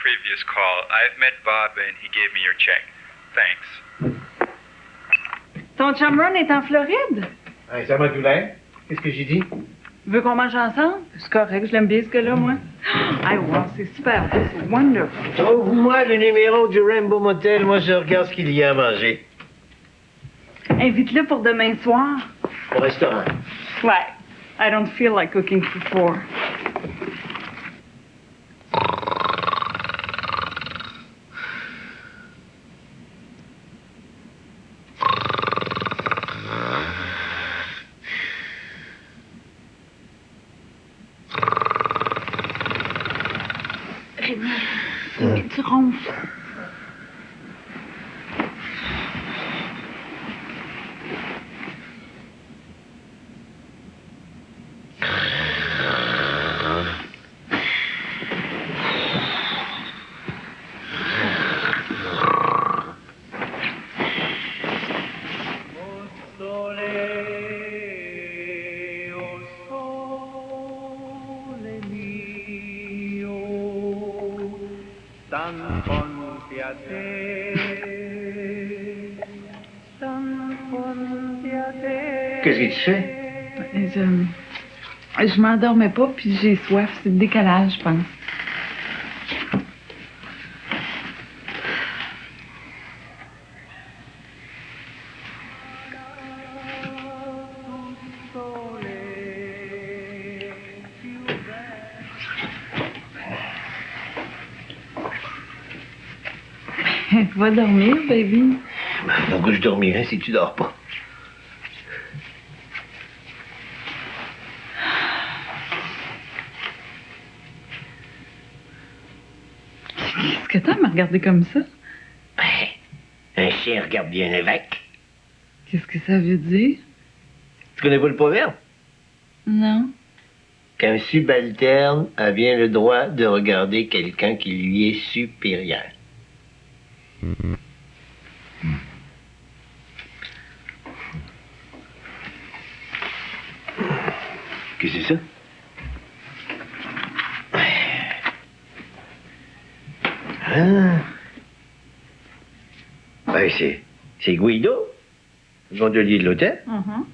previous call. I've met Bob and he gave me your check. Thanks. Ton chum Ron est en Floride. Hey, ça m'a tout l'air. Qu'est-ce que j'ai dit? Tu veux qu'on mange ensemble? C'est correct, je l'aime bien ce gars-là, moi. Ah, wow, c'est super, c'est wonderful. Trouve-moi le numéro du Rainbow Motel, moi je regarde ce qu'il y a à manger. Invite-le pour demain soir. Au restaurant. Ouais. I don't feel like cooking for four. Rémi, tu ronfles. Qu'est-ce que tu fais? Je m'endormais pas, puis j'ai soif. C'est le décalage, je pense. Va dormir, baby. Pourquoi je dormirais si tu dors pas? Qu'est-ce que t'as à me regarder comme ça? Ben, un chien regarde bien un évêque. Qu'est-ce que ça veut dire? Tu connais pas le proverbe? Non. Qu'un subalterne a bien le droit de regarder quelqu'un qui lui est supérieur. Qu'est-ce que c'est ça? Ah. Ben, c'est Guido, le gondolier de l'hôtel. Mm-hmm.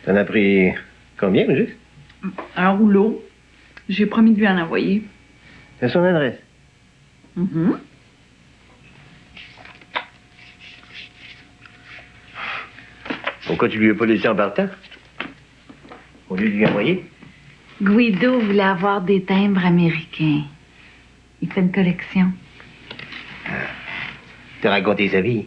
T'en as pris combien, juste? Un rouleau. J'ai promis de lui en envoyer. C'est son adresse. Mm-hmm. Pourquoi tu lui as pas laissé en partant? Au lieu de lui envoyer? Guido voulait avoir des timbres américains. Il fait une collection. T'as raconté sa vie.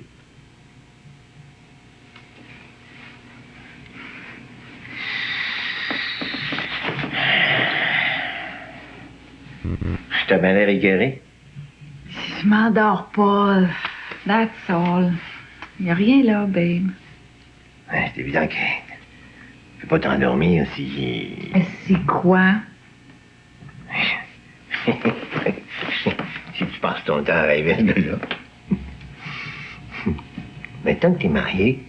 T'as bien l'air égaré. Je m'endors pas. That's all. Y a rien là, babe. Ouais, c'est évident que tu peux pas t'endormir si... C'est quoi? Si tu passes ton temps à rêver ce gars-là. Maintenant que t'es marié,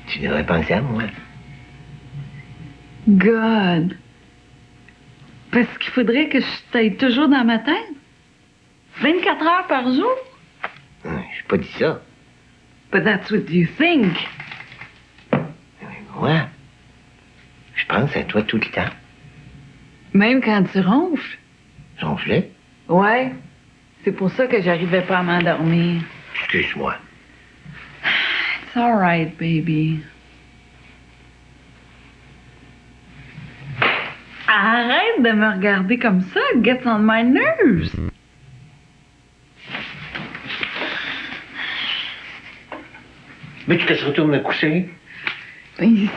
tu devrais penser à moi. God. Parce qu'il faudrait que je t'aille toujours dans ma tête. 24 heures par jour. J'ai pas dit ça. But that's what you think. Moi, je pense à toi tout le temps. Même quand tu ronfles. Ronfler? Ouais. C'est pour ça que j'arrivais pas à m'endormir. Excuse-moi. It's all right, baby. Arrête de me regarder comme ça. It gets on my nerves. Mais tu te retournes me coucher? Oui.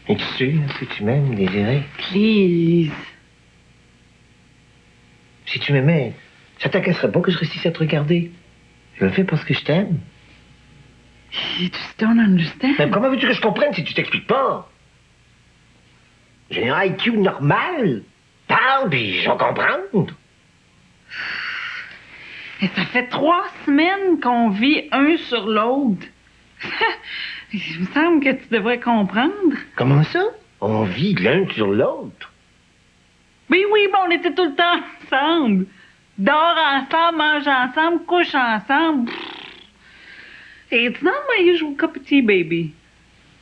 Es-tu sûr que tu m'aimes, Désiré? Please. Si tu m'aimais, ça t'agacerait pas que je reste ici à te regarder. Je le fais parce que je t'aime. You just don't understand. Mais comment veux-tu que je comprenne si tu t'expliques pas? J'ai un IQ normal. Parle, puis je vais comprendre. Et ça fait 3 semaines qu'on vit un sur l'autre. Il me semble que tu devrais comprendre. Comment ça? On vit l'un sur l'autre. Oui, ben on était tout le temps ensemble. Dort ensemble, mange ensemble, couche ensemble. It's not my usual cup of tea, baby.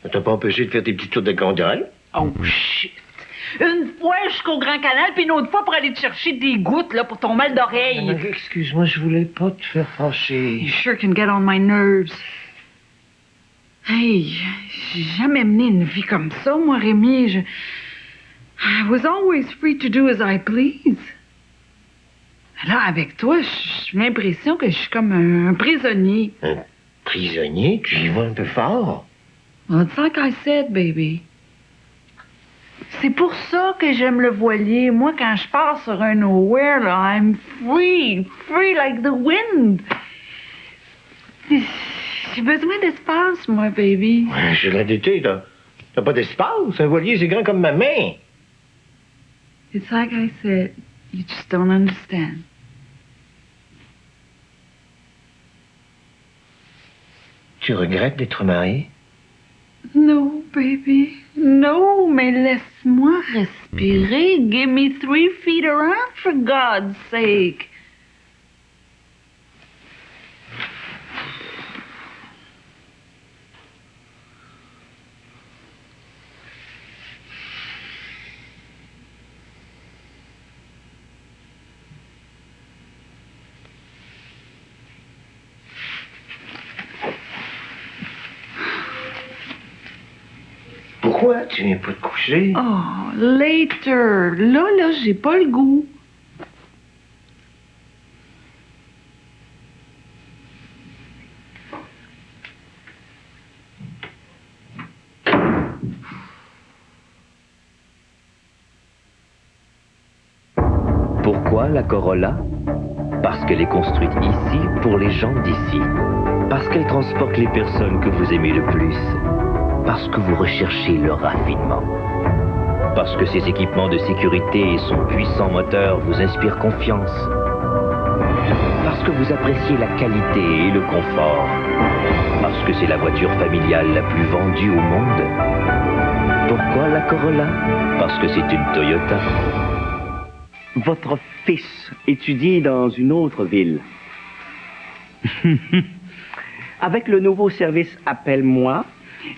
Ça t'a pas empêché de faire tes petits tours de gondole? Oh, shit. Une fois jusqu'au Grand Canal, puis une autre fois pour aller te chercher des gouttes là, pour ton mal d'oreille. Excuse-moi, je voulais pas te faire fâcher. You sure can get on my nerves. Hey, j'ai jamais mené une vie comme ça, moi, Rémi. I was always free to do as I please. Là, avec toi, j'ai l'impression que je suis comme un prisonnier. Un prisonnier? Tu y vas un peu fort. Well, it's like I said, baby. C'est pour ça que j'aime le voilier. Moi, quand je pars sur un nowhere, là, I'm free like the wind. J'ai besoin d'espace, moi, baby. Ouais, je l'ai d'été, là. T'as pas d'espace? Un voilier, c'est grand comme ma main. It's like I said, you just don't understand. Tu regrettes d'être marié? No, baby. No, mais laisse-moi respirer. Give me 3 feet around, for God's sake. Pourquoi tu viens pas te coucher? Oh, later. Là, j'ai pas le goût. Pourquoi la Corolla? Parce qu'elle est construite ici pour les gens d'ici. Parce qu'elle transporte les personnes que vous aimez le plus. Parce que vous recherchez le raffinement. Parce que ses équipements de sécurité et son puissant moteur vous inspirent confiance. Parce que vous appréciez la qualité et le confort. Parce que c'est la voiture familiale la plus vendue au monde. Pourquoi la Corolla? Parce que c'est une Toyota. Votre fils étudie dans une autre ville. Avec le nouveau service Appelle-moi,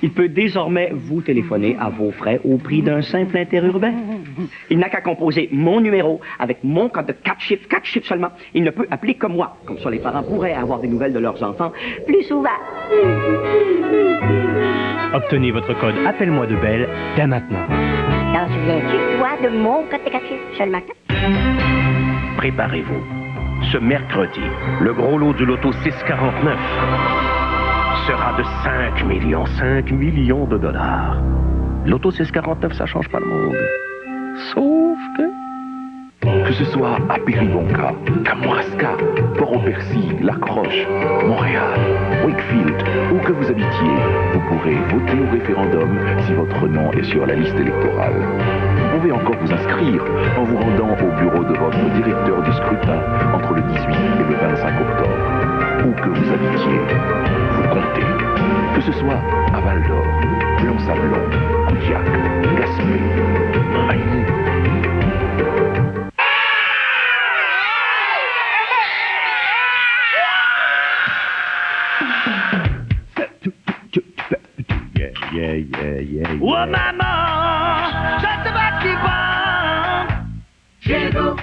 il peut désormais vous téléphoner à vos frais au prix d'un simple interurbain. Il n'a qu'à composer mon numéro avec mon code de 4 chiffres seulement. Il ne peut appeler que moi. Comme ça, les parents pourraient avoir des nouvelles de leurs enfants plus souvent. Obtenez votre code Appelle-moi de Belle dès maintenant. T'en souviens-tu, toi, de mon code de 4 chiffres seulement? Préparez-vous. Ce mercredi, le gros lot du loto 649 sera de 5 millions de dollars. Loto 649, ça change pas le monde. Sauf que... Que ce soit à Péribonka, Kamouraska, Port-au-Percy, La Croche, Montréal, Wakefield, où que vous habitiez, vous pourrez voter au référendum si votre nom est sur la liste électorale. Vous pouvez encore vous inscrire en vous rendant au bureau de votre directeur du scrutin entre le 18 et le 25 octobre. Où que vous habitiez, vous comptez. Que ce soit à Val-d'Or, Plon-Sablon, Coudiac, Gaspé, Magny. Oh maman, je te vois qui va.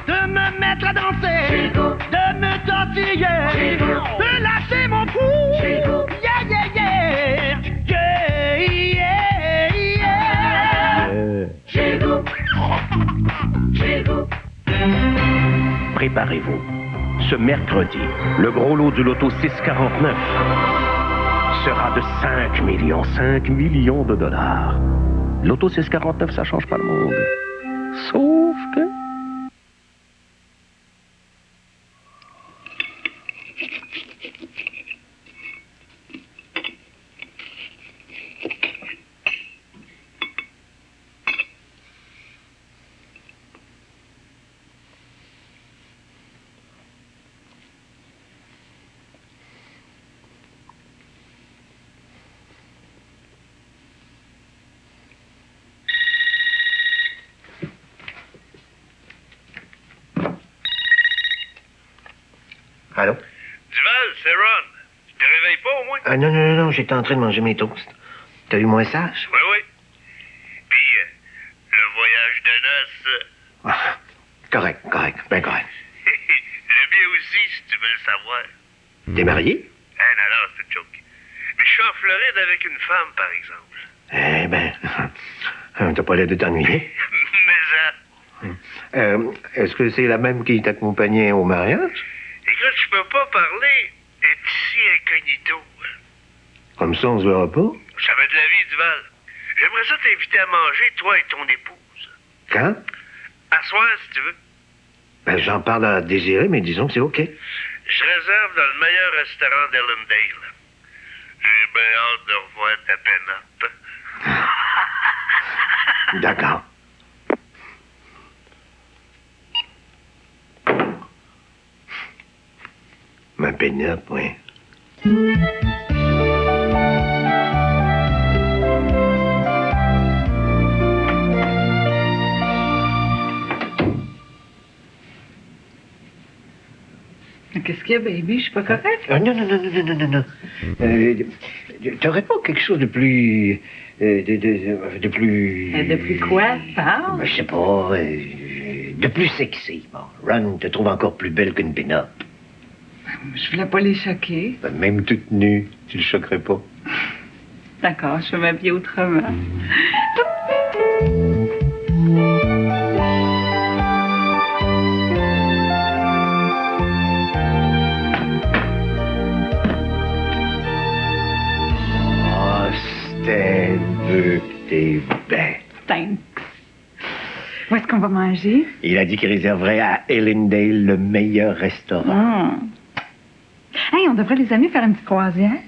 De me mettre à danser, de me tortiller, de lâcher mon pouls. Yeah, yeah, yeah. Yeah, yeah, yeah. Préparez-vous. Ce mercredi, le gros lot du loto 649 sera de 5 millions de dollars. Loto 649, ça change pas le monde. Sauf que... Allô? Duval, c'est Ron. Tu te réveilles pas au moins? Ah non, non, non, non, j'étais en train de manger mes toasts. T'as eu mon message? Oui, oui. Puis, le voyage de noces. Ah, correct, correct, bien correct. Le mien aussi, si tu veux le savoir. T'es marié? Ah non, non, c'est une joke. Mais je suis en Floride avec une femme, par exemple. Eh ben, t'as pas l'air de t'ennuyer. Mais ça... Est-ce que c'est la même qui t'accompagnait au mariage? Écoute, je peux pas parler. Elle est ici incognito. Comme ça, on se verra pas? Ça va de la vie, Duval. J'aimerais ça t'inviter à manger, toi et ton épouse. Quand? À soir, si tu veux. Ben, j'en parle à Désiré, mais disons que c'est OK. Je réserve dans le meilleur restaurant d'Ellendale. J'ai bien hâte de revoir ta pénope. D'accord. Ma pénope, oui. Qu'est-ce qu'il y a, baby? Je suis pas correcte? Non, non, non, non, non, non, non. T'aurais pas quelque chose de plus... de plus... De plus quoi? Parle? Ben, je sais pas... de plus sexy. Bon, Ron te trouve encore plus belle qu'une pénope. Je voulais pas les choquer. Ben, même toute nue, tu le choquerais pas. D'accord, je vais m'habiller autrement. T'es vu que t'es bête. Thanks. Où est-ce qu'on va manger? Il a dit qu'il réserverait à Ellendale le meilleur restaurant. Hey, on devrait les amener faire une petite croisière.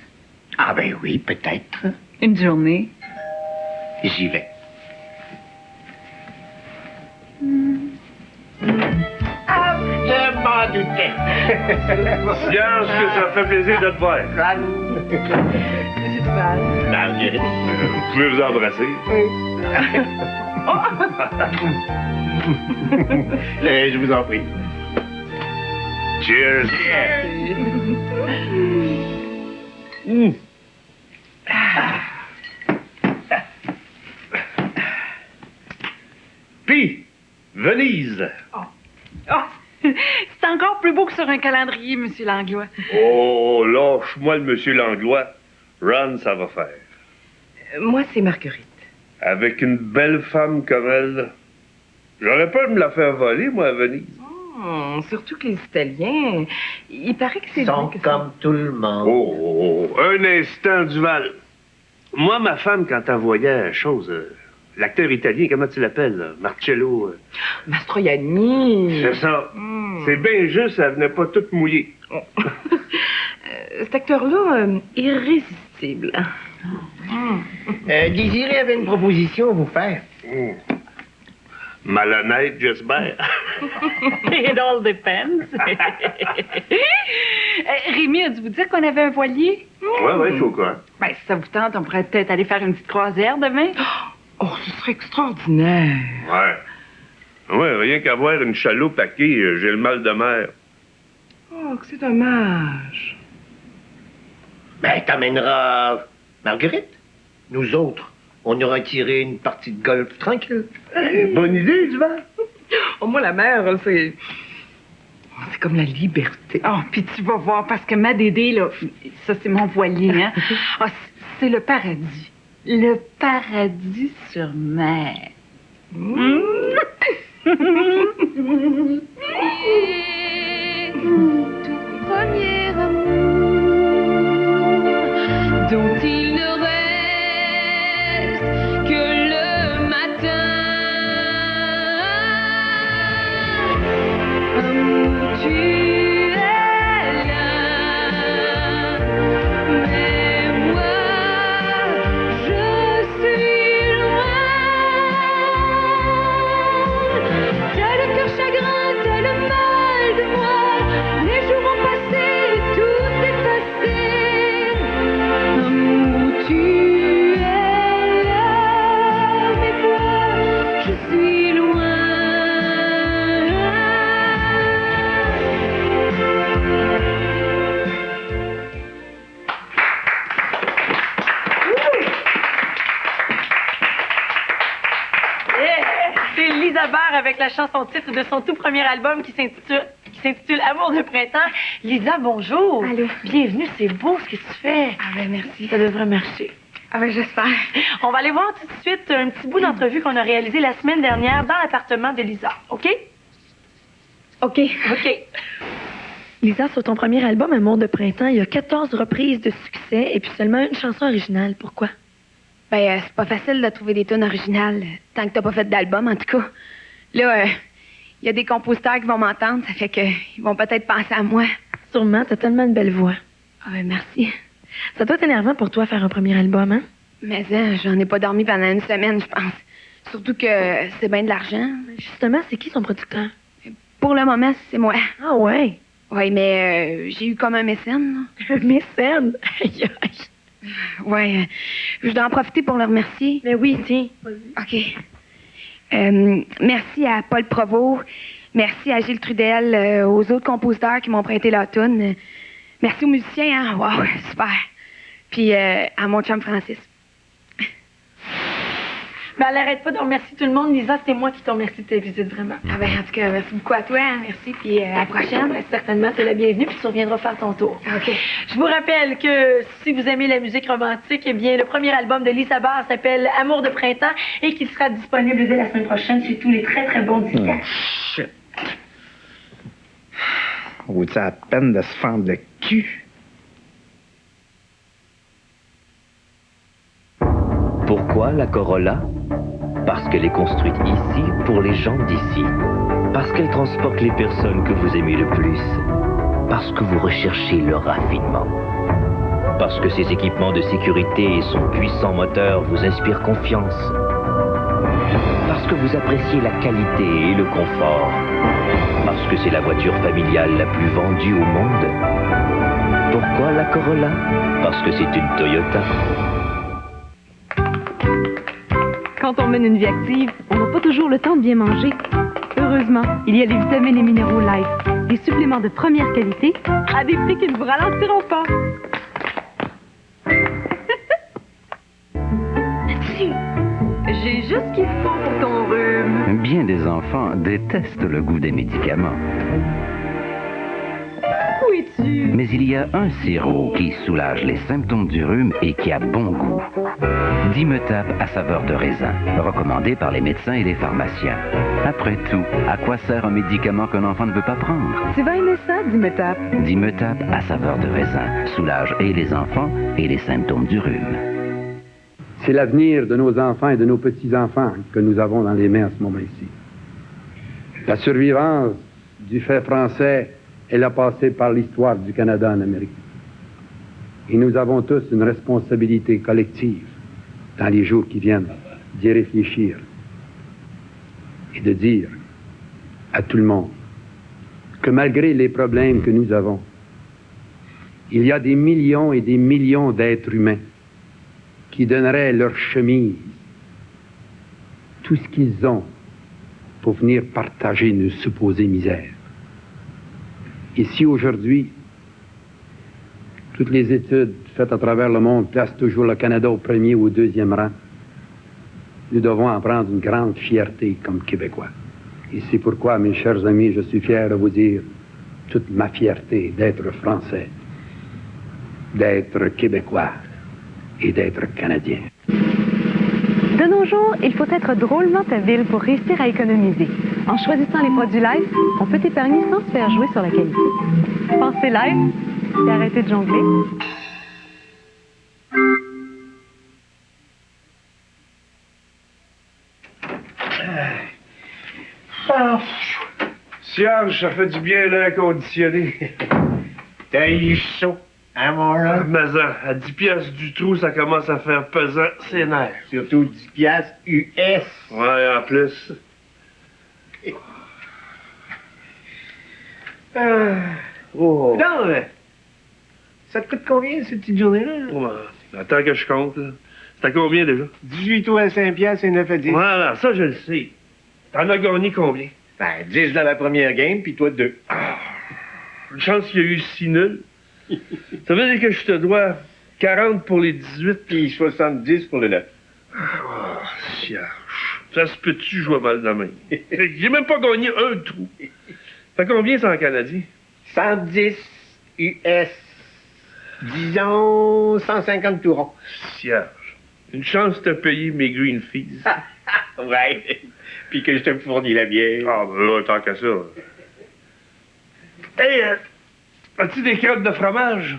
Ah ben oui, peut-être. Une journée. J'y vais. Ah, je m'en doutais. Gage que ça fait plaisir de te voir. Marguerite. Vous pouvez vous embrasser. Je vous en prie. Cheers. Puis, Venise. C'est encore plus beau que sur un calendrier, Monsieur Langlois. Oh, lâche-moi le monsieur Langlois. Ron, ça va faire. Moi, c'est Marguerite. Avec une belle femme comme elle, j'aurais peur de me la faire voler, moi, à Venise. Surtout que les Italiens, il paraît que c'est... Ils sont comme tout le monde. Oh, un instant, Duval. Moi, ma femme, quand elle voyait chose, l'acteur italien, comment tu l'appelles? Marcello. Mastroianni. C'est ça. C'est bien juste, elle venait pas toute mouillée. Cet acteur-là, irrésistible. Désiré avait une proposition à vous faire. Malhonnête, j'espère. It all depends. Rémi, as-tu vous dire qu'on avait un voilier? Ouais, je suis au courant. Ben, si ça vous tente, on pourrait peut-être aller faire une petite croisière demain. Oh, ce serait extraordinaire. Ouais, rien qu'à voir une chaloupe à quai, j'ai le mal de mer. Oh, que c'est dommage. Ben, t'amèneras Marguerite. Nous autres, on aura tiré une partie de golf tranquille. Bonne idée, Duval. Oh, moi, la mer, c'est... C'est comme la liberté. Oh, puis tu vas voir, parce que ma Dédé, là, ça, c'est mon voilier, hein. Ah, c'est le paradis. Le paradis sur mer. Tout premier amour dont il ne reste que le matin. Amour, tu es là, mais moi, je suis loin. T'as le cœur chagrin, t'as le mal de moi. Les jours ont passé, avec la chanson titre de son tout premier album qui s'intitule Amour de printemps. Lisa, bonjour. Allô. Bienvenue, c'est beau ce que tu fais. Ah ben merci. Ça devrait marcher. Ah ben j'espère. On va aller voir tout de suite un petit bout d'entrevue qu'on a réalisé la semaine dernière dans l'appartement de Lisa, OK? OK. OK. Lisa, sur ton premier album, Amour de printemps, il y a 14 reprises de succès et puis seulement une chanson originale. Pourquoi? Ben, c'est pas facile de trouver des tunes originales, tant que t'as pas fait d'album, en tout cas. Là, il y a des compositeurs qui vont m'entendre, ça fait qu'ils vont peut-être penser à moi. Sûrement, t'as tellement une belle voix. Ah ben, merci. Ça doit être énervant pour toi faire un premier album, hein? Mais j'en ai pas dormi pendant une semaine, je pense. Surtout que c'est bien de l'argent. Justement, c'est qui son producteur? Pour le moment, c'est moi. Ah ouais? Oui, mais j'ai eu comme un mécène. Un mécène? Aïe, aïe. Ouais, je dois en profiter pour le remercier. Mais oui, tiens. OK. Merci à Paul Provost. Merci à Gilles Trudel, aux autres compositeurs qui m'ont prêté leur tune. Merci aux musiciens, hein? Wow, super. Puis à mon chum Francis. Ben, elle n'arrête pas de remercier tout le monde. Lisa, c'est moi qui te remercie de ta visite, vraiment. Ah ben, en tout cas, merci beaucoup à toi. Hein? Merci, puis à la prochaine. Ben, certainement, t'es la bienvenue, puis tu reviendras faire ton tour. OK. Je vous rappelle que si vous aimez la musique romantique, eh bien, le premier album de Lisa Barr s'appelle Amour de printemps et qu'il sera disponible dès la semaine prochaine chez tous les très, très bons disquaires. Shit. Vaut-il la peine de se fendre le cul? Pourquoi la Corolla? Parce qu'elle est construite ici pour les gens d'ici. Parce qu'elle transporte les personnes que vous aimez le plus. Parce que vous recherchez le raffinement. Parce que ses équipements de sécurité et son puissant moteur vous inspirent confiance. Parce que vous appréciez la qualité et le confort. Parce que c'est la voiture familiale la plus vendue au monde. Pourquoi la Corolla? Parce que c'est une Toyota. Quand on mène une vie active, on n'a pas toujours le temps de bien manger. Heureusement, il y a les vitamines et minéraux Life, des suppléments de première qualité à des prix qui ne vous ralentiront pas. J'ai juste ce qu'il faut pour ton rhume. Bien des enfants détestent le goût des médicaments. Où es-tu? Mais il y a un sirop qui soulage les symptômes du rhume et qui a bon goût. Dimetap à saveur de raisin, recommandé par les médecins et les pharmaciens. Après tout, à quoi sert un médicament qu'un enfant ne veut pas prendre? Tu vas aimer ça, Dimetap. Dimetap à saveur de raisin soulage et les enfants et les symptômes du rhume. C'est l'avenir de nos enfants et de nos petits-enfants que nous avons dans les mains à ce moment-ci. La survivance du fait français, elle a passé par l'histoire du Canada en Amérique. Et nous avons tous une responsabilité collective dans les jours qui viennent d'y réfléchir et de dire à tout le monde que malgré les problèmes que nous avons, il y a des millions et des millions d'êtres humains qui donneraient leur chemise, tout ce qu'ils ont pour venir partager une supposée misère. Et si aujourd'hui, toutes les études faites à travers le monde placent toujours le Canada au premier ou au deuxième rang, nous devons en prendre une grande fierté comme Québécois. Et c'est pourquoi, mes chers amis, je suis fier de vous dire toute ma fierté d'être Français, d'être Québécois et d'être Canadien. De nos jours, il faut être drôlement habile pour réussir à économiser. En choisissant les produits Life, on peut épargner sans se faire jouer sur la qualité. Pensez Life et arrêtez de jongler. Serge, ça fait du bien l'air conditionné. T'as eu chaud, hein, mon homme? Mais à 10 piastres du trou, ça commence à faire pesant, c'est nerfs. Surtout 10 piastres US. Ouais, en plus. Oh. Non, ça te coûte combien, cette petite journée-là? Ouais, attends que je compte, là. C'est à combien, déjà? 18 tours à 5 piastres et 9 à 10. Voilà, ça, je le sais. T'en as gagné combien? Ben, 10 dans la première game, puis toi 2. Une chance qu'il y a eu 6 nuls. Ça veut dire que je te dois 40 pour les 18. Puis 70 pour le 9. Oh, Serge. Ça se peut-tu jouer mal demain? J'ai même pas gagné un trou. Fait combien ça en canadien? 110 US. Disons 150 tourons. Cierge. Une chance de te payer mes green fees. Ouais. Puis que je te fournis la bière. Ah, ben là, tant qu'à ça. Hey, as-tu des crottes de fromage?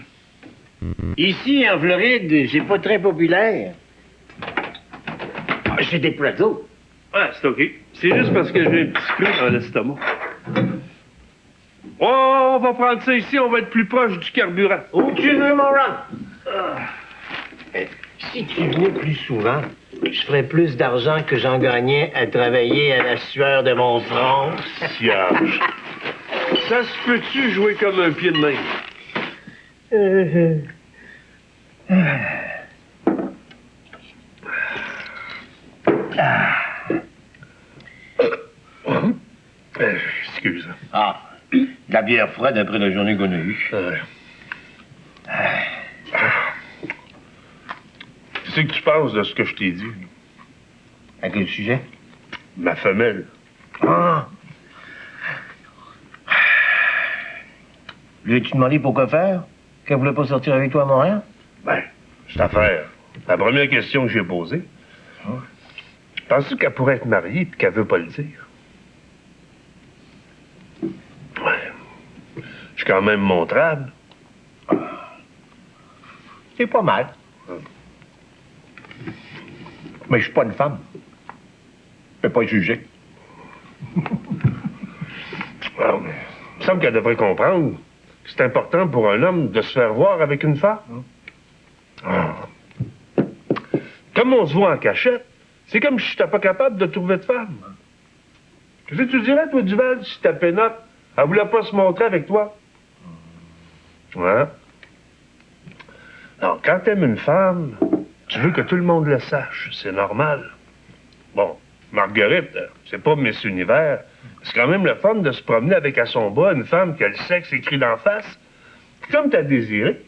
Ici, en Floride, c'est pas très populaire. J'ai des pretzels. Ah, c'est OK. C'est juste parce que j'ai un petit creux dans l'estomac. Oh, on va prendre ça ici, on va être plus proche du carburant. Où tu veux, mon Ron? Si tu venais plus souvent, je ferais plus d'argent que j'en gagnais à travailler à la sueur de mon front. Cierge. Ça se peut-tu jouer comme un pied de main? Excuse. Ah, de la bière froide après la journée qu'on a eue. Qu'est-ce que tu penses de ce que je t'ai dit? À quel sujet? Ma femelle. Ah! Lui as-tu demandé pourquoi faire? Qu'elle voulait pas sortir avec toi à Montréal? Ben, cette affaire. La première question que j'ai posée. Penses-tu qu'elle pourrait être mariée et qu'elle veut pas le dire? Ouais. Je suis quand même montrable. C'est pas mal. Mais je suis pas une femme. Je peux pas juger. Alors, il me semble qu'elle devrait comprendre que c'est important pour un homme de se faire voir avec une femme. Ah. Comme on se voit en cachette, c'est comme si je n'étais pas capable de trouver de femme. Qu'est-ce que tu dirais, toi, Duval, si ta pénote, elle voulait pas se montrer avec toi? Ouais. Alors, quand t'aimes une femme, tu veux que tout le monde le sache. C'est normal. Bon, Marguerite, c'est pas Miss Univers. C'est quand même le fun de se promener avec à son bas une femme qui a le sexe écrit d'en face. Puis comme t'as désiré,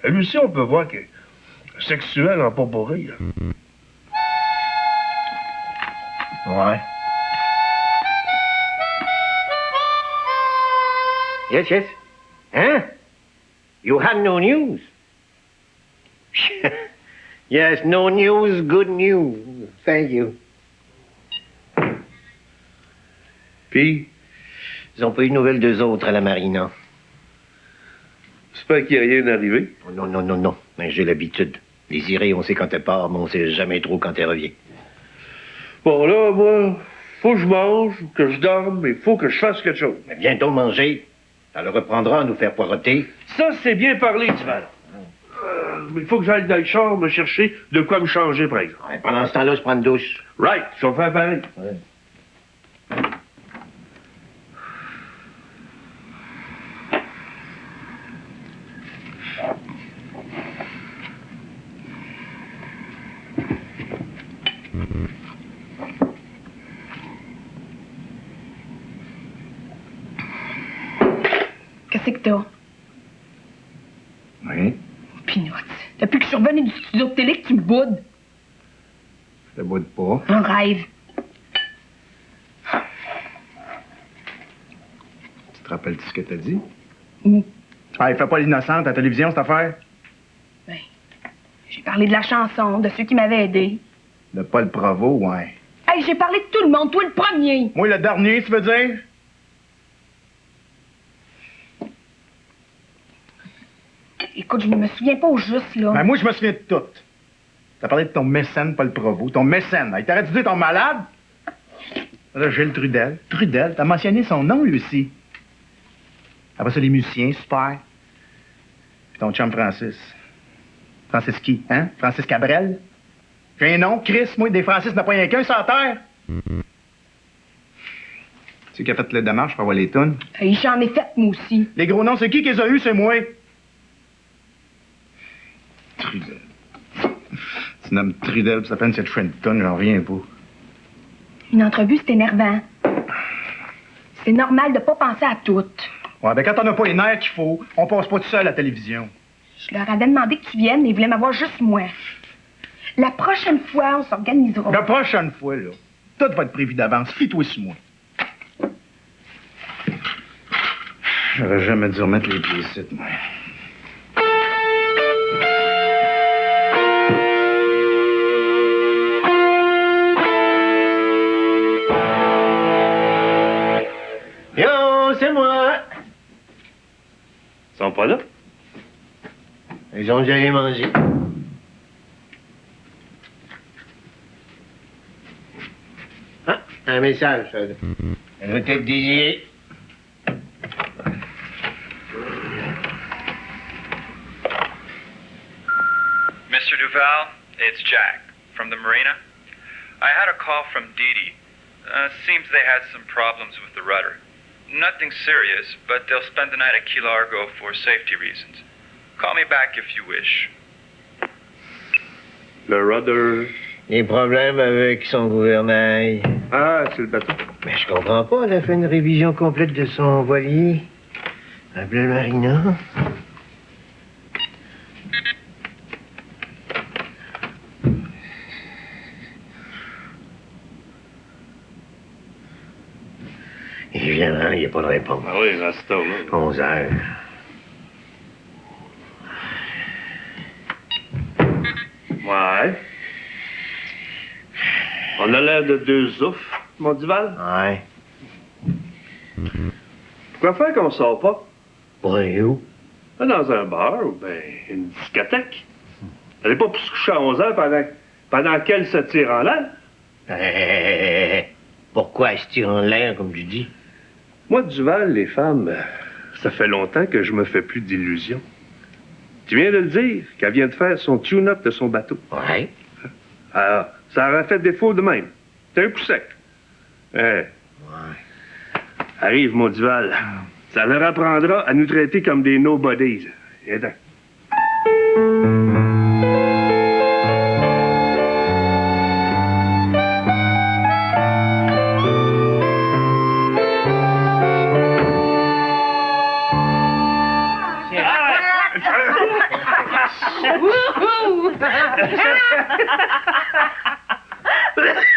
elle aussi, on peut voir qu'elle est sexuelle en pas pour rire. Ouais. Yes, yes. Hein? You had no news? Yes, no news, good news. Thank you. Puis? Ils ont pas eu de nouvelles d'eux autres à la marina. J'espère qu'il n'y a rien arrivé. Oh, non. Mais j'ai l'habitude. Les irés, on sait quand elle part, mais on sait jamais trop quand elle revient. Bon, là, moi, faut que je mange, que je dorme, mais faut que je fasse quelque chose. Mais bientôt manger. Ça le reprendra à nous faire poireauter. Ça, c'est bien parlé, Duval. Mais il faut que j'aille dans le char me chercher de quoi me changer, par exemple. Ouais, pendant ce temps-là, je prends une douche. Right, je vais faire pareil. Ouais. Qu'est-ce que t'as? Oui. Peanuts. Depuis que je suis revenue du studio de télé, que tu me boudes. Je te boude pas. Un rêve. Tu te rappelles ce que t'as dit? Où? Ah, il fait pas l'innocente à la télévision, cette affaire? Ben, j'ai parlé de la chanson, de ceux qui m'avaient aidé. De Paul Provost, ouais. Hey, j'ai parlé de tout le monde, toi le premier. Moi, le dernier, tu veux dire? Écoute, je ne me souviens pas au juste, là. Ben, moi, je me souviens de tout. T'as parlé de ton mécène, Paul Provost. Ton mécène. Il t'aurait dit ton malade? Là, Gilles Trudel. Trudel, t'as mentionné son nom, lui aussi. Après ça, les musiciens, super. Puis ton chum Francis. Francis qui, hein? Francis Cabrel? J'ai un nom, Chris, moi, des Francis n'a pas rien qu'un sur la terre. Tu sais qui a fait le démarche pour avoir les tunes? Hey, j'en ai fait, moi aussi. Les gros noms, c'est qui les a eus, c'est moi. Trudel. Tu nommes Trudel, puis ça peine cette Trenton, j'en reviens pas. Une entrevue, c'est énervant. C'est normal de pas penser à tout. Ouais, ben quand on n'a pas les nerfs qu'il faut, on passe pas tout seul à la télévision. Je leur avais demandé que tu viennes, mais ils voulaient m'avoir juste moi. La prochaine fois, on s'organisera. La prochaine fois, là. Tout va être prévu d'avance. Fie-toi sur moi. J'aurais jamais dû remettre les pieds ici, moi. Yo, c'est moi. Ils sont pas là? Ils ont déjà allé manger. Ah, un message, ça. Elle doit être désirée. Mr. Duval, it's Jack from the marina. I had a call from Dee Dee. Seems they had some problems with the rudder. Nothing serious, but they'll spend the night at Key Largo for safety reasons. Call me back if you wish. Le rudder. Les problèmes avec son gouvernail. Ah, c'est le bateau. Mais je comprends pas, elle a fait une révision complète de son voilier. Appelez le marina. Évidemment, il n'y a pas de réponse. Ah oui, reste là. 11 heures. Ouais. On a l'air de deux oufs, mon Duval. Ouais. Pourquoi faire qu'on sort pas? Pour aller où? Dans un bar ou bien une discothèque. Elle n'est pas pour se coucher à 11 heures pendant qu'elle se tire en l'air. Pourquoi elle se tire en l'air, comme tu dis? Moi, Duval, les femmes, ça fait longtemps que je me fais plus d'illusions. Tu viens de le dire, qu'elle vient de faire son tune-up de son bateau. Ouais. Alors, ça aurait fait défaut de même. C'est un coup sec. Ouais. Arrive, mon Duval. Ça leur apprendra à nous traiter comme des nobodies. Viens-t'en.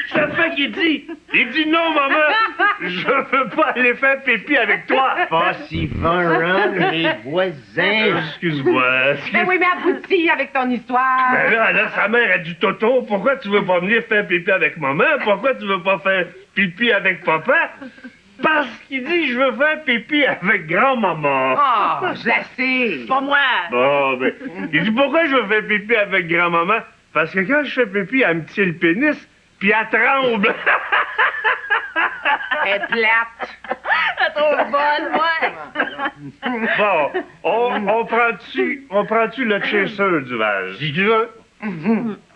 Ça fait qu'il dit. Il dit non, maman. Je veux pas aller faire pipi avec toi. Pas si fun, les voisins. Excuse-moi. Ben oui, mais aboutis avec ton histoire. Ben là, sa mère a du toto. Pourquoi tu veux pas venir faire pipi avec maman? Pourquoi tu veux pas faire pipi avec papa? Parce qu'il dit je veux faire pipi avec grand-maman. Oh, je la sais. Pas moi. Bon, ben, il dit pourquoi je veux faire pipi avec grand-maman? Parce que quand je fais pipi, elle me tire le pénis, puis elle tremble. Elle est plate. Elle est trop bonne, moi. Bon, on prend-tu le chasseur du Val? Si tu veux.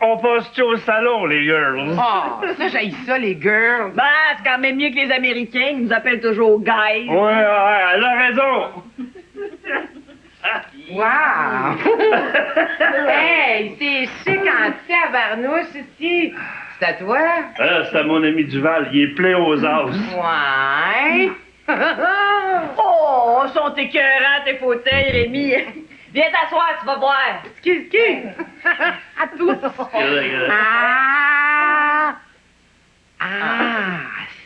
On passe-tu au salon, les girls? Oh, ça, j'haïs ça, les girls. Ben, c'est quand même mieux que les Américains. Ils nous appellent toujours guys. Ouais, elle a raison. Wow! Hey, c'est chic en tabarnouche ici. C'est à toi? Ah, c'est à mon ami Duval. Il est plein aux as. Ouais. Oh, sont écœurants tes fauteuils, Rémi. Viens t'asseoir, tu vas voir. Excuse. À tous.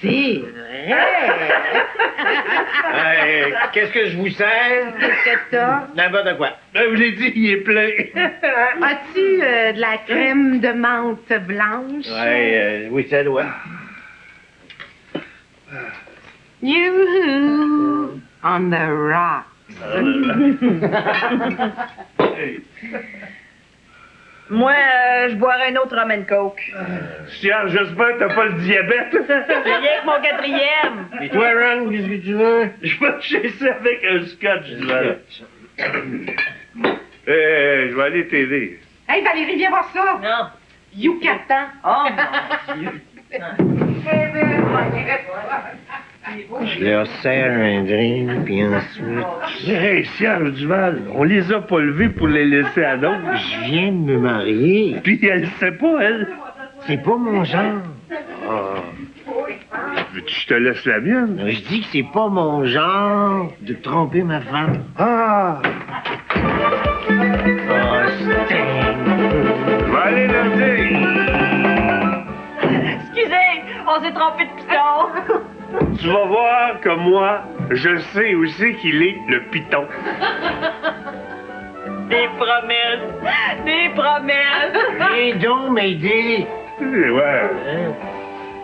C'est vrai. Qu'est-ce que je vous sers? Qu'est-ce que t'as? N'importe quoi. Ben, je vous l'ai dit, il est plein. As-tu de la crème de menthe blanche? Oui, ça doit. Yoo-hoo! On the rocks. Moi, je boirais un autre rum and coke. Tiens, j'espère que t'as pas le diabète. C'est rien que mon quatrième. Et toi, Ron, qu'est-ce que tu veux? Je vais te chasser avec un scotch, Duval. Je vais aller t'aider. Hey, Valérie, viens voir ça. Non. Yucatan. Oh, mon Dieu. Je leur sers un drink, puis ensuite... Hey, Serge Duval, on les a pas levés pour les laisser à d'autres. Je viens de me marier. Puis elle sait pas, elle. C'est pas mon genre. Veux-tu que je te laisse la mienne? Je dis que c'est pas mon genre de tromper ma femme. Ah! Sting. Je vais aller le dire. Excusez, on On s'est trompé de piton. Tu vas voir que moi, je sais aussi qu'il est le piton. Des promesses. Des promesses. Et donc, m'aider. Ouais.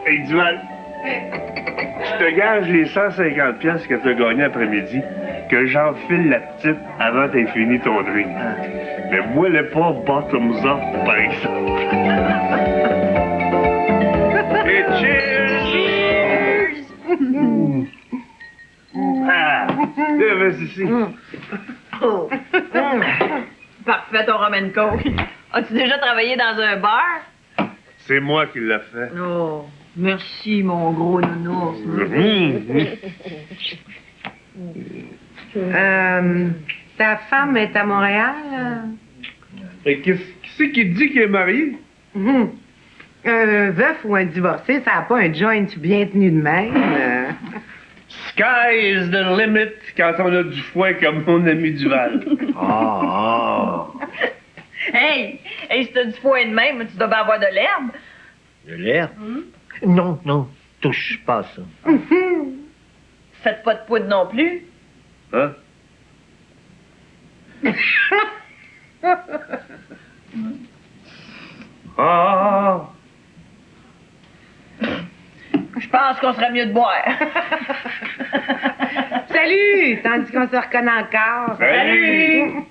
Hey, Duval, je te gage les 150 piastres que tu as gagné après-midi, que j'enfile la petite avant t'aies fini ton drink. Mais moi, le pas bottoms up, par exemple. Et cheers! Ah, vas-y ici. Parfait, ton rum and coke. As-tu déjà travaillé dans un bar? C'est moi qui l'ai fait. Oh, merci, mon gros nounours. Ta femme est à Montréal? Et qui c'est qui dit qu'il est marié? Un veuf ou un divorcé, ça n'a pas un joint bien tenu de même. Sky is the limit quand on a du foin comme mon ami Duval. Hey, si t'as du foin de même, tu dois bien avoir de l'herbe. De l'herbe? Non, non, touche pas ça. Faites pas de poudre non plus. Hein? Je pense qu'on serait mieux de boire. Salut! Tandis qu'on se reconnaît encore. Salut!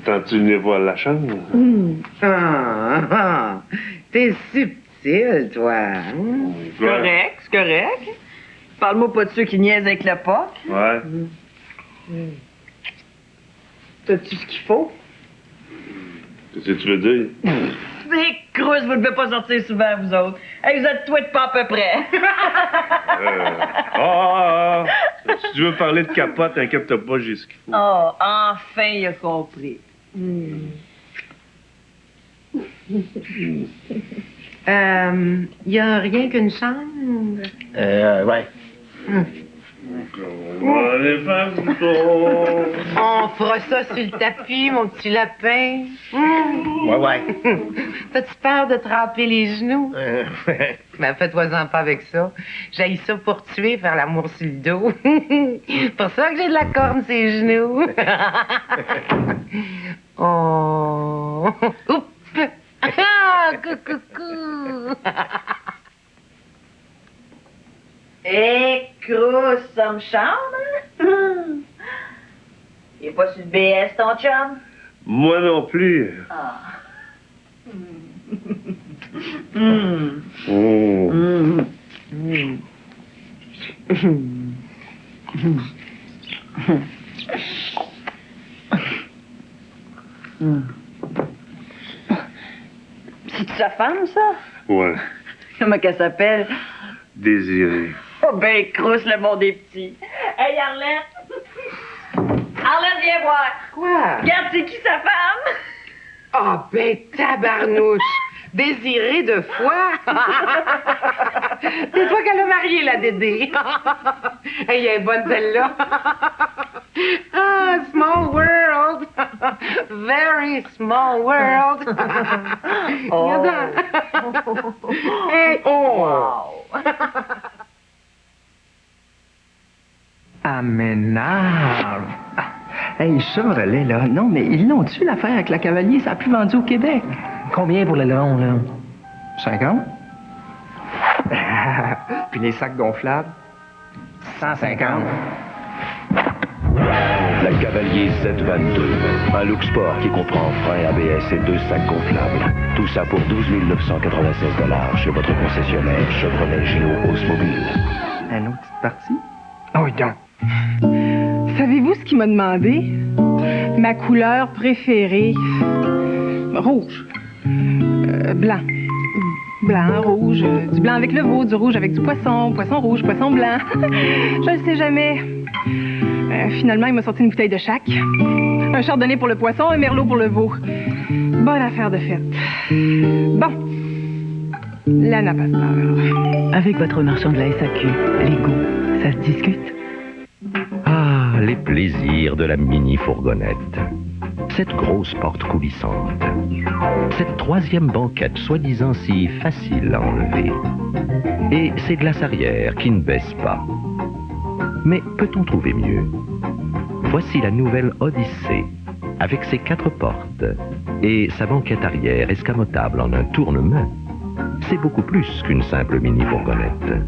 T'as-tu venu voir la chambre? T'es subtil, toi. C'est correct, c'est correct. Parle-moi pas de ceux qui niaisent avec le POC. Ouais. T'as-tu ce qu'il faut? Qu'est-ce que tu veux dire? C'est creux, vous ne devez pas sortir souvent, vous autres. Hey, vous êtes tous pas à peu près. Si tu veux parler de capote, inquiète pas, j'ai ce qu'il faut. Oh, enfin, il a compris. Y a rien qu'une chambre? Ouais. On va aller faire du tour. On fera ça sur le tapis, mon petit lapin. Ouais. T'as-tu peur de tremper les genoux? Ben, fais-toi-en pas avec ça. J'haïs ça pour tuer, faire l'amour sur le dos. Pour ça que j'ai de la corne sur les genoux. Oh! Oups! Ah! Coucou! Hé, Crous, ça me chante? Il est pas sur le BS, ton chum? Moi non plus. Ah. C'est sa femme, ça? Ouais. Comment qu'elle s'appelle? Désiré. Oh ben, Crous, le monde des petits. Hey, Arlette! Arlette, viens voir! Quoi? Regarde, c'est qui sa femme? Ah, ben, tabarnouche! Désirée de foi! C'est toi qu'elle a marié, la Dédé! Elle est bonne, celle-là! Ah, small world! Very small world! Oh! Hey, oh! Aménard. Hey, Chevrolet, là. Non, mais ils l'ont-tu, l'affaire avec la Cavalier? Ça a plus vendu au Québec. Combien pour le long, là? 50. Puis les sacs gonflables? 150. La Cavalier 722. Un look sport qui comprend frein ABS et 2 sacs gonflables. Tout ça pour 12 996 $ chez votre concessionnaire Chevrolet Géo Oldsmobile. Un autre petite partie? Ah oui, donc. Savez-vous ce qu'il m'a demandé? Ma couleur préférée? Rouge. Blanc. Blanc, rouge. Du blanc avec le veau, du rouge avec du poisson, poisson rouge, poisson blanc. Je ne sais jamais. Finalement, il m'a sorti une bouteille de chaque. Un chardonnay pour le poisson, un merlot pour le veau. Bonne affaire de fête. Bon. Lana Pasteur. Avec votre marchand de la SAQ, les goûts, ça se discute. Ah, les plaisirs de la mini-fourgonnette. Cette grosse porte coulissante. Cette troisième banquette soi-disant si facile à enlever. Et ces glaces arrière qui ne baissent pas. Mais peut-on trouver mieux? Voici la nouvelle Odyssée, avec ses 4 portes et sa banquette arrière escamotable en un tournement. C'est beaucoup plus qu'une simple mini-fourgonnette.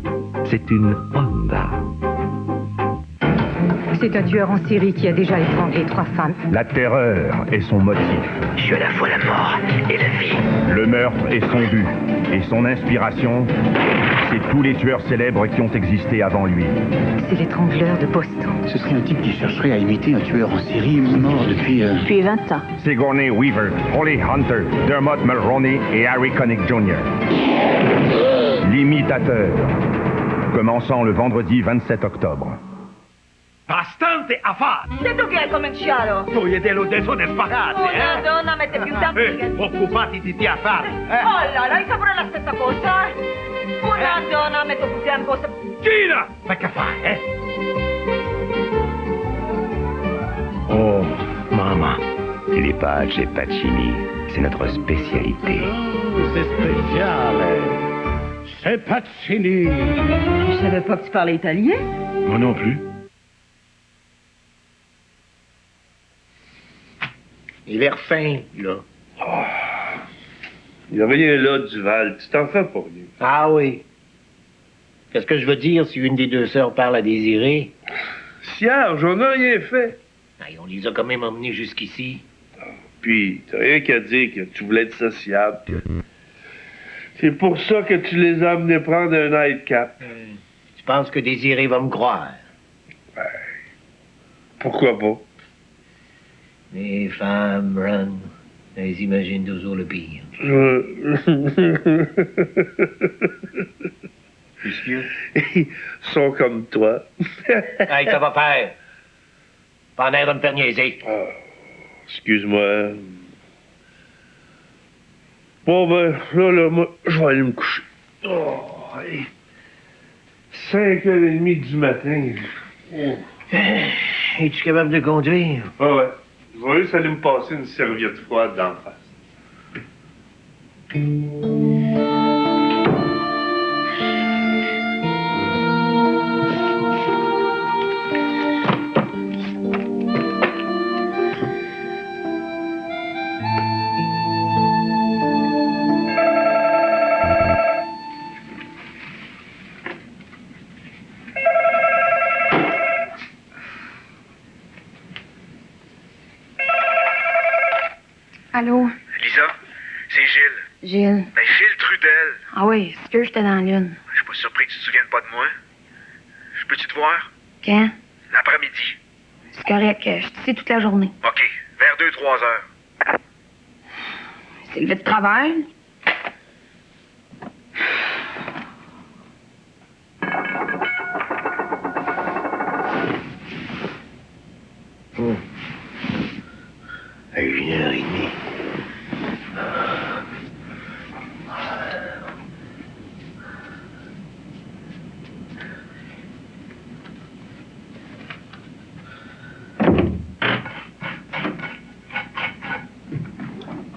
C'est une Honda. C'est un tueur en série qui a déjà étranglé 3 femmes. La terreur est son motif. Je suis à la fois la mort et la vie. Le meurtre est son but. Et son inspiration, c'est tous les tueurs célèbres qui ont existé avant lui. C'est l'étrangleur de Boston. Ce serait un type qui chercherait à imiter un tueur en série mort depuis... Depuis 20 ans. Sigourney Weaver, Holly Hunter, Dermot Mulroney et Harry Connick Jr. L'imitateur. Commençant le vendredi 27 octobre. Bastante affari! Se tu che hai cominciato? Toglietelo adesso ne sparate, Una donna mette più tempo. Occupati di affari, Oh là là, hai pure la stessa cosa? Una donna mette più tempo. Gina! Ma che fai, Oh, maman. Les pâtes chez Pacini, c'est notre spécialité. C'est spécial. C'est Pacini. Je savais pas que tu parlais italien. Moi non plus. Il a l'air fin, là. Il n'y a rien là, Duval. Tu t'en fais pour lui. Ah oui. Qu'est-ce que je veux dire si une des deux sœurs parle à Désiré? Cierge, on n'a rien fait. Hey, on les a quand même emmenés jusqu'ici. Puis, t'as rien qu'à dire que tu voulais être sociable. C'est pour ça que tu les as amenés prendre un nightcap. Tu penses que Désiré va me croire? Ben, pourquoi pas? Les femmes, Ron, elles imaginent toujours le pire. Monsieur? Ils sont comme toi. Hey, ça va faire. Pas en air de me faire niaiser. Oh, excuse-moi. Bon, ben, là, moi, je vais aller me coucher. Oh, hey. 5h30 du matin. Oh. Es-tu capable de conduire? Ah ouais. Je vais juste aller me passer une serviette froide d'en face. Allô? Lisa, c'est Gilles. Gilles. Ben, Gilles Trudel. Ah oui, est-ce que j'étais dans la lune? Je suis pas surpris que tu te souviennes pas de moi. Je peux-tu te voir? Quand? L'après-midi. C'est correct, je suis ici toute la journée. OK, vers 2-3 heures. C'est levé de travail. À 1h30.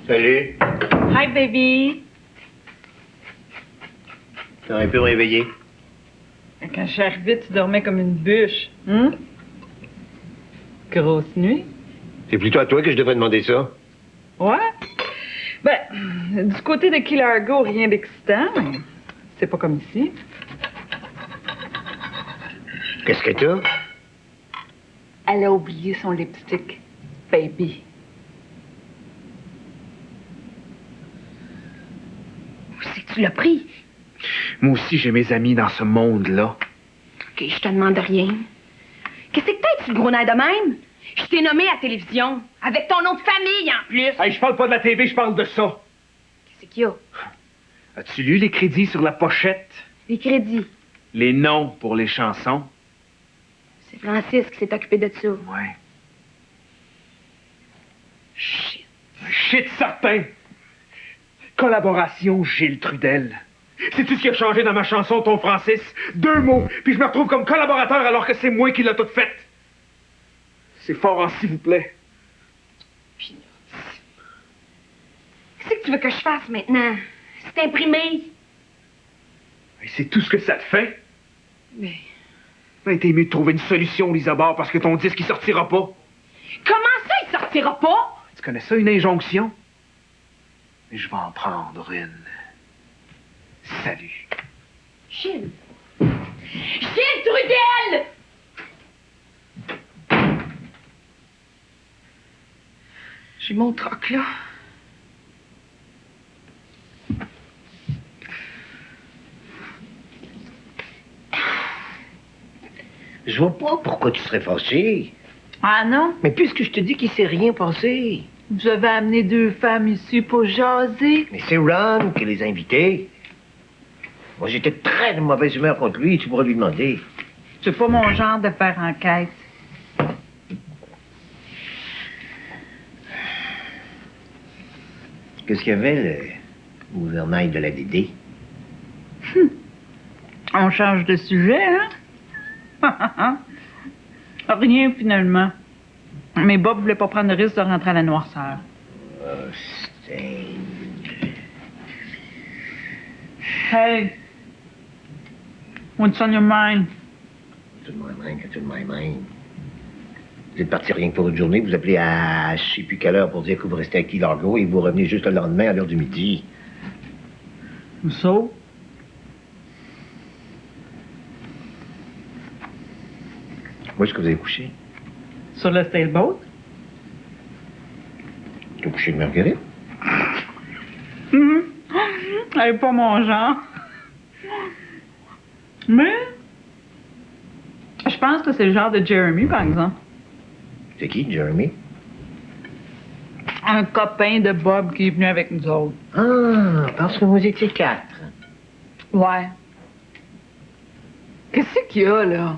Salut. Hi, baby. T'aurais pu me réveiller. Quand je suis arrivée, tu dormais comme une bûche. Hein? Grosse nuit. C'est plutôt à toi que je devrais demander ça. Ouais. Ben, du côté de Key Largo, rien d'excitant, mais c'est pas comme ici. Qu'est-ce que t'as? Elle a oublié son lipstick, baby. Où c'est que tu l'as pris? Moi aussi, j'ai mes amis dans ce monde-là. OK, je te demande rien. Qu'est-ce que t'as, tu gros nerf de même? Je t'ai nommé à la télévision, avec ton nom de famille en plus. Hey, je parle pas de la TV, je parle de ça. Qu'est-ce qu'il y a? As-tu lu les crédits sur la pochette? Les crédits. Les noms pour les chansons? C'est Francis qui s'est occupé de ça. Ouais. Shit. Shit certain. Collaboration Gilles Trudel. Sais-tu ce qui a changé dans ma chanson, ton Francis? 2 mots, puis je me retrouve comme collaborateur alors que c'est moi qui l'a toute faite. C'est fort en s'il vous plaît. Qu'est-ce que tu veux que je fasse maintenant? C'est imprimé. Et c'est tout ce que ça te fait? Mais... Ben, t'es mieux de trouver une solution, Lisabard, parce que ton disque, il sortira pas. Comment ça, il sortira pas? Tu connais ça, une injonction? Mais je vais en prendre une. Salut. Gilles! Gilles Trudel! J'ai mon troc, là. Je vois pas pourquoi tu serais fâché. Ah non? Mais puisque je te dis qu'il s'est rien passé. Vous avez amené 2 femmes ici pour jaser. Mais c'est Ron qui les a invités. Moi, j'étais très de mauvaise humeur contre lui, tu pourrais lui demander. C'est pas mon genre de faire enquête. Qu'est-ce qu'il y avait, le gouvernail de la DD? On change de sujet, hein? Rien, finalement. Mais Bob voulait pas prendre le risque de rentrer à la noirceur. Oh, Sting. Hey! What's on your mind? Qu'est-ce que my mind? Vous êtes parti rien que pour une journée, vous appelez à je sais plus quelle heure pour dire que vous restez à Key Largo et vous revenez juste le lendemain à l'heure du midi. So? Où est-ce que vous avez couché? Sur le sailboat? Tu as couché avec Marguerite? Elle est pas mon genre. Mais... je pense que c'est le genre de Jeremy, par exemple. C'est qui, Jeremy? Un copain de Bob qui est venu avec nous autres. Ah, parce que vous étiez 4. Ouais. Qu'est-ce qu'il y a, là?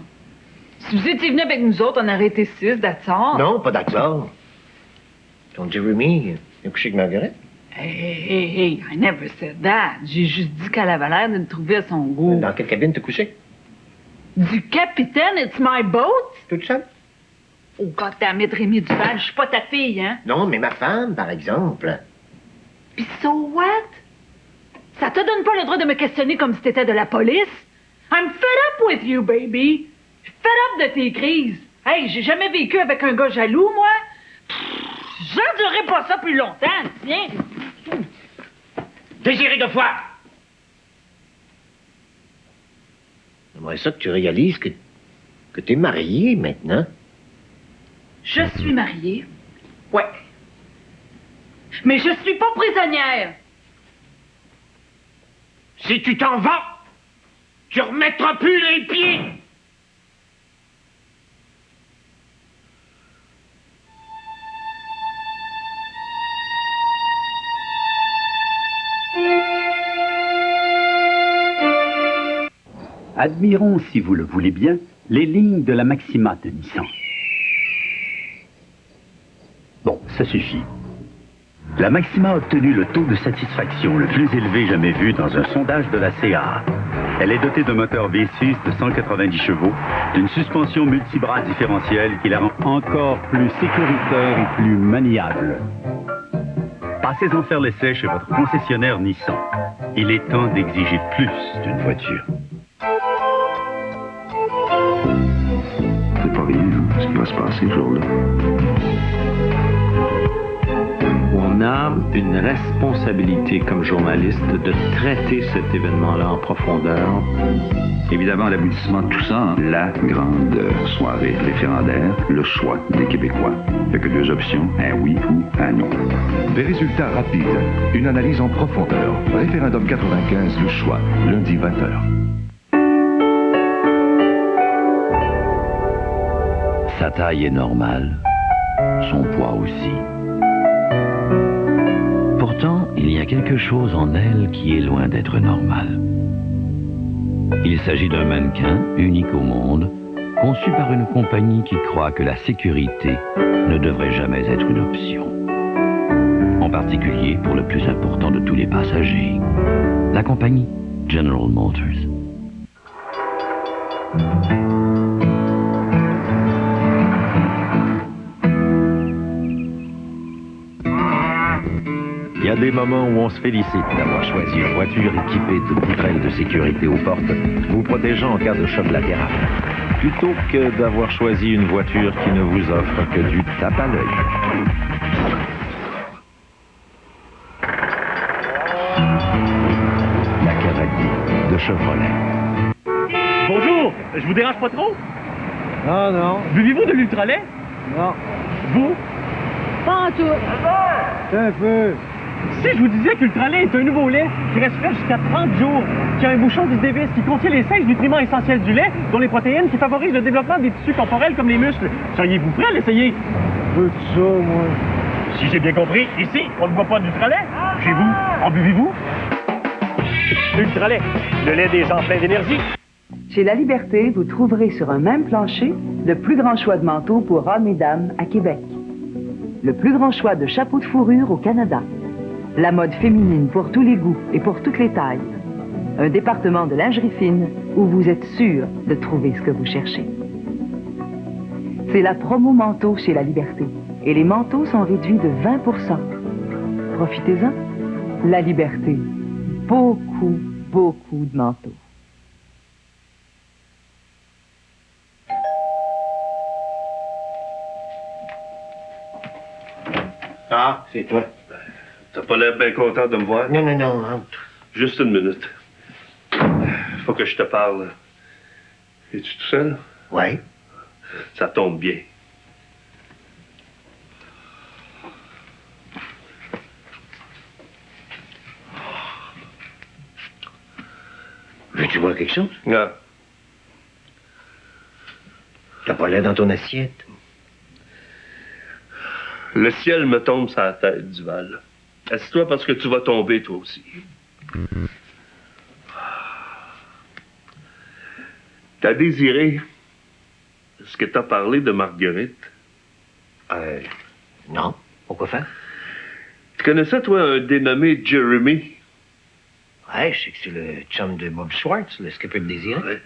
Si vous étiez venu avec nous autres, on aurait été 6, that's all. Non, pas d'accord. Ton Jeremy, il a couché avec Marguerite? Hey, I never said that. J'ai juste dit qu'elle avait l'air de le trouver à son goût. Dans quelle cabine t'as couché? Du capitaine, it's my boat? Toute seule? Oh, goddammit, Rémi Duval, je suis pas ta fille, hein? Non, mais ma femme, par exemple. Pis so what? Ça te donne pas le droit de me questionner comme si t'étais de la police? I'm fed up with you, baby. Fed up de tes crises. Hey, j'ai jamais vécu avec un gars jaloux, moi. J'endurerai pas ça plus longtemps, tiens. Désiré de foi! J'aimerais ça que tu réalises que t'es marié maintenant. Je suis mariée. Ouais. Mais je suis pas prisonnière. Si tu t'en vas, tu remettras plus les pieds! Admirons, si vous le voulez bien, les lignes de la Maxima de Nissan. Bon, ça suffit. La Maxima a obtenu le taux de satisfaction le plus élevé jamais vu dans un sondage de la CA. Elle est dotée d'un moteur V6 de 190 chevaux, d'une suspension multibras différentielle qui la rend encore plus sécuritaire et plus maniable. Passez-en faire l'essai chez votre concessionnaire Nissan. Il est temps d'exiger plus d'une voiture. C'est pas rien, hein, ce qui va se passer ce jour-là. On a une responsabilité comme journaliste de traiter cet événement-là en profondeur. Évidemment, l'aboutissement de tout ça, hein, la grande soirée référendaire, le choix des Québécois. Il n'y a que 2 options, un oui ou un non. Des résultats rapides, une analyse en profondeur. Référendum 95, le choix, lundi 20h. Sa taille est normale, son poids aussi. Pourtant, il y a quelque chose en elle qui est loin d'être normal. Il s'agit d'un mannequin unique au monde, conçu par une compagnie qui croit que la sécurité ne devrait jamais être une option. En particulier pour le plus important de tous les passagers, la compagnie General Motors. a des moments où on se félicite d'avoir choisi une voiture équipée de poutrelles de sécurité aux portes, vous protégeant en cas de choc latéral, plutôt que d'avoir choisi une voiture qui ne vous offre que du tape à l'œil. La cavalier de Chevrolet. Bonjour, je vous dérange pas trop? Non, non. Buvez-vous de l'ultralait? Non. Vous? Pas en tout. Un peu. Si je vous disais que l'ultralait est un nouveau lait qui reste frais jusqu'à 30 jours, qui a un bouchon qui se dévisse, qui contient les 16 nutriments essentiels du lait, dont les protéines qui favorisent le développement des tissus corporels comme les muscles, seriez-vous prêt à l'essayer? Je veux tout ça, moi. Si j'ai bien compris, ici, on ne boit pas d'ultralait. Chez vous, en buvez-vous? Ultralait, le lait des gens pleins d'énergie. Chez La Liberté, vous trouverez sur un même plancher le plus grand choix de manteaux pour hommes et dames à Québec. Le plus grand choix de chapeaux de fourrure au Canada. La mode féminine pour tous les goûts et pour toutes les tailles. Un département de lingerie fine où vous êtes sûr de trouver ce que vous cherchez. C'est la promo manteau chez La Liberté. Et les manteaux sont réduits de 20%. Profitez-en. La Liberté. Beaucoup, beaucoup de manteaux. Ah, c'est toi. T'as pas l'air bien content de me voir? Non, non, non, rentre. Juste une minute. Faut que je te parle. Es-tu tout seul? Oui. Ça tombe bien. Veux-tu voir quelque chose? Non. T'as pas l'air dans ton assiette. Le ciel me tombe sur la tête, Duval. Assieds-toi parce que tu vas tomber, toi aussi. T'as désiré? Est-ce que t'as parlé de Marguerite? Non. Pourquoi faire? Tu connais ça, toi, un dénommé Jeremy? Ouais, je sais que c'est le chum de Bob Schwartz, le skipper de Désiré. Ouais.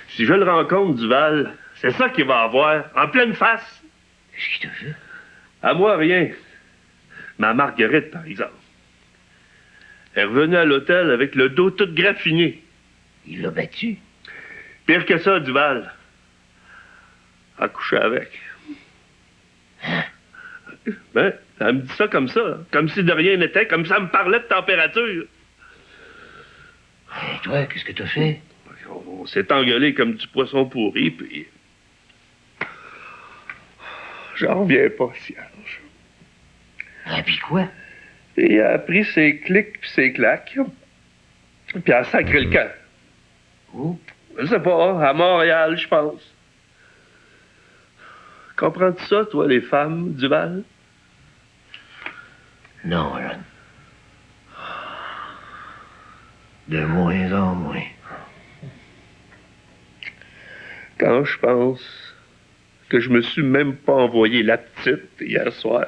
Si je le rencontre, Duval, c'est ça qu'il va avoir, en pleine face. Qu'est-ce qu'il t'a fait? À moi, rien. Mais à Marguerite, par exemple. Elle est revenue à l'hôtel avec le dos tout graffiné. Il l'a battu. Pire que ça, Duval. A couché avec. Ben, elle me dit ça, comme si de rien n'était, comme ça elle me parlait de température. Et toi, qu'est-ce que t'as fait? On s'est engueulé comme du poisson pourri, puis... J'en reviens pas, Serge. Ah, puis quoi? Et elle a pris ses clics puis ses claques, puis elle a sacré le camp. Où? Je sais pas, à Montréal, je pense. Comprends-tu ça, toi, les femmes, Duval? Non, Ron. De moins en moins. Quand je pense que je me suis même pas envoyé la petite hier soir.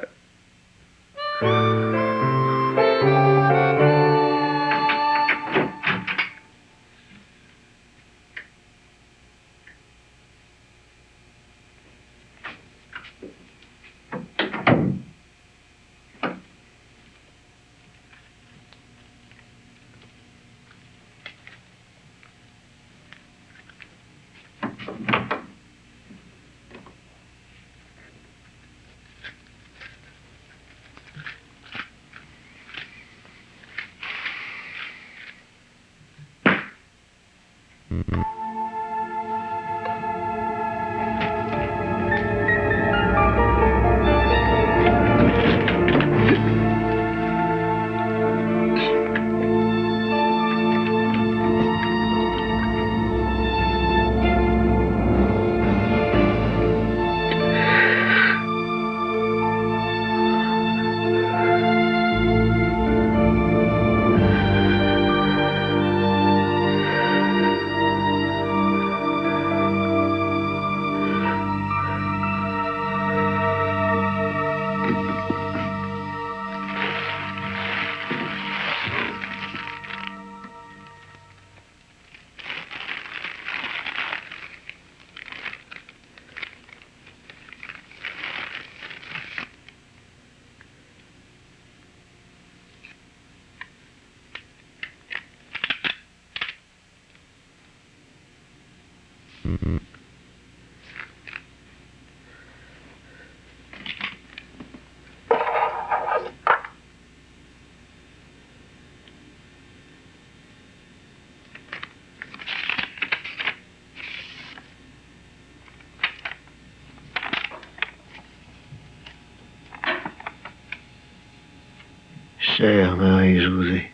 Chère Marie-Josée,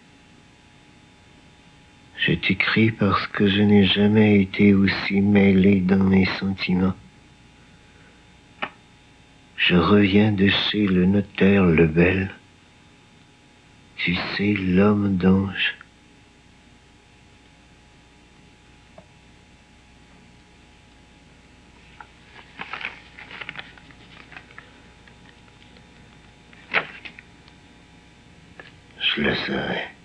je t'écris parce que je n'ai jamais été aussi mêlé dans mes sentiments. Je reviens de chez le notaire Lebel. Tu sais, l'homme d'ange. Je le savais.